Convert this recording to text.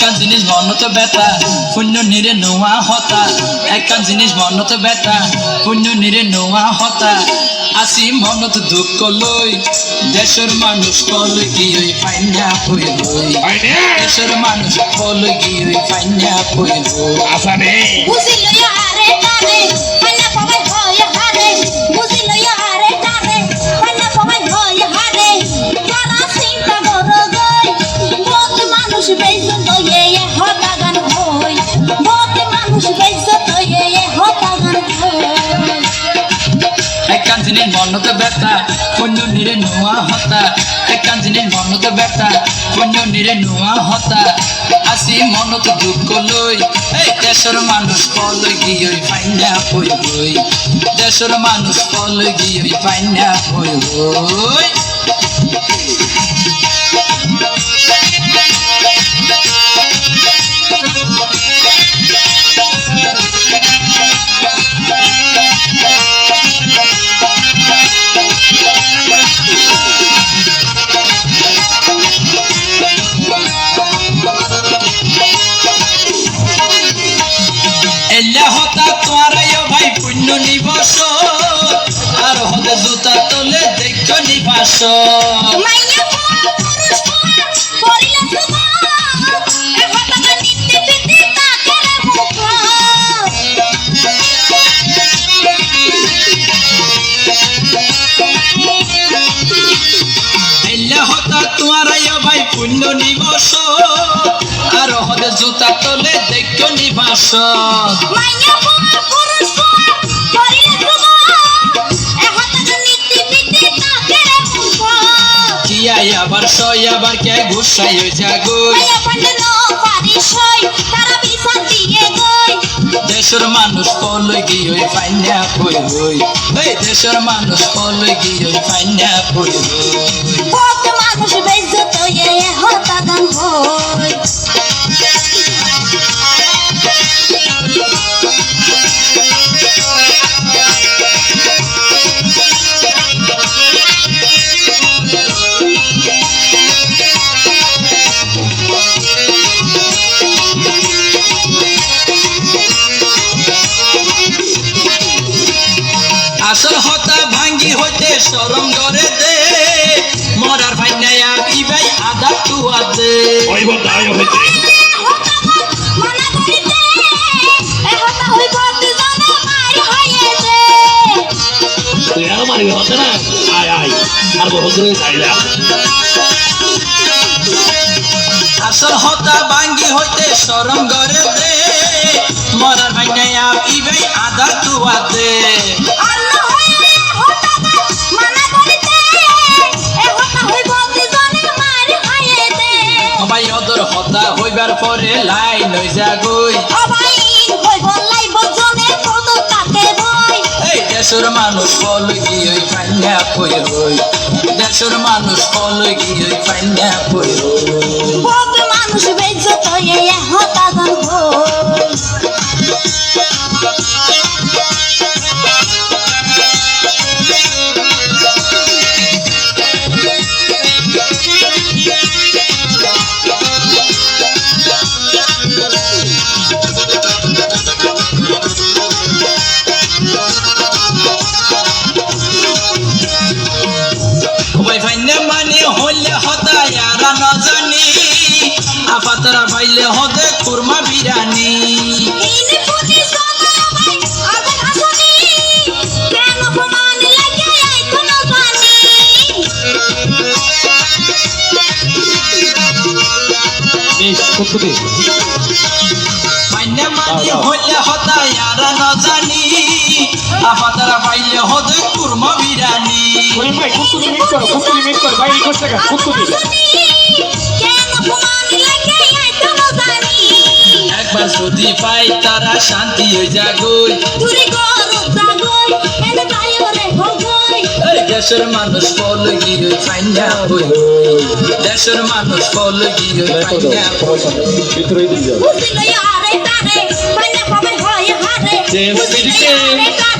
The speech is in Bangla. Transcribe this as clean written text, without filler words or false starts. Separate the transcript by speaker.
Speaker 1: একটা জিনিস মনত ব্যথা পুণ্য নিরে নোয়া হতা একটা জিনিস মনত ব্যথা পুণ্য নিরে নোয়া হতা আসি মনত দুঃখ লই দেশের মানুষ কল গিয়ে ফাইনা হই লই দেশের মানুষ কল গিয়ে ফাইনা হই লই
Speaker 2: আসানে
Speaker 3: বুঝিল আরে তারে ফাইনা সবাই হয় হারে বুঝিল আরে তারে ফাইনা সবাই হয় হারে যারা চিন্তা করো গই বহুত মানুষ বেইজ্জত হয়ে হতাগান হই বহুত মানুষ বেইজ্জত হয়ে হতাগান হই
Speaker 1: একটা জিনিস মনত ব্যথা পুণ্য নিরে নোয়া হতা একটা জিনিস মনত ব্যথা পুণ্য নিরে নোয়া হতা আসি মনত দুঃখ লই এই দেশের মানুষ কল গিয়ে ফাইনা হই লই দেশের মানুষ কল গিয়ে ফাইনা হই লই এলা হতা তোয়ারাইও ভাই পুণ্য নিবস আর হতে জুতা তোলে দেখো নিবাস
Speaker 3: মাইয়া পুরুষ করিলা সুমা এ হতাগান নিতে পিতে তাকেরে মুখ
Speaker 1: এলা হতা তোয়ারাইও ভাই পুণ্য নিবস আর হতে জুতা তোলে দেখো নিবাস
Speaker 3: মাইয়া পুরুষ করিলা সুমা এ হতাগান নিতে পিতে তাকেরে মুখ
Speaker 1: কিয়াই আবার সই আবার কে ঘুষাই জাগই
Speaker 3: মাইয়া পান্ডে নো পারিস হই তারা বিচার দিয়ে গই
Speaker 1: দেশের মানুষ কল গিয়ে ফাইনা হই লই এই দেশের মানুষ কল গিয়ে ফাইনা হই লই
Speaker 3: বহুত মানুষ বেইজ্জত হয়ে হতাগান হই
Speaker 1: আসল হতা ভাঙ্গি হইতে শরম করে দে মরার ফাইনায়া বিবাই আদা তুয়া দে
Speaker 2: ওই বলতে আয় হইতে
Speaker 3: মানা করিতে এ হতা হইব দুজনে মার হইতে
Speaker 2: তুই আর মারি হতে না আয় আয় আর বহরে চাইলা
Speaker 1: আসল হতা ভাঙ্গি হইতে শরম করে দে মরার ফাইনায়া বিবাই আদা তুয়া দে
Speaker 3: আল্লাহ হইলে হতা মানা করিতে এ হতা হইব দুজনে মার হইতে
Speaker 1: সবাই অদর হতা হইবার পরে লাই লই যাগই
Speaker 3: সবাই হইব লাইব জনে কত তাতে বই
Speaker 1: এই দেশের মানুষ কল গিয়ে ফাইনা হই লই দেশের মানুষ কল গিয়ে ফাইনা হই লই
Speaker 3: বহুত মানুষ বেইজ্জত হয়ে হতাগান হই
Speaker 1: সবাই ফাইনা মানে হইলে হতা ইয়ারা না জানি আপাতরা পাইলে হতে কুরমা বিরানি
Speaker 3: ইনি পুজি সোনা ভাই আগুন আসনি কেন প্রমাণ লাগে আই কোনো জানি
Speaker 2: বেশ কুতুতে
Speaker 1: ফাইনা মানে হইলে হতা ইয়ারা না জানি আপাতরা পাইলে হতে কুরমা বিরানি
Speaker 2: ওই ভাই কুতুতে মিট কর ভাই 21 টাকা কুতুতে
Speaker 3: কেন প্রমাণ লাগে আই কোনো জানি
Speaker 1: একবার যদি পাই তারা শান্তি হয়ে যাগই
Speaker 3: দূরে গরু জাগই এনে বাইরে হগই
Speaker 1: এই দেশের মানুষ কল গিয়ে ফাইনা হই দেশের মানুষ কল গিয়ে ফাইনা হই
Speaker 2: ভিতরে দিয়ে যাও
Speaker 3: বুঝিল আরে তারে পাইনা পাবে হয় হারে
Speaker 2: যে
Speaker 3: বুঝিল
Speaker 2: পিড়িতে
Speaker 3: আরে তারে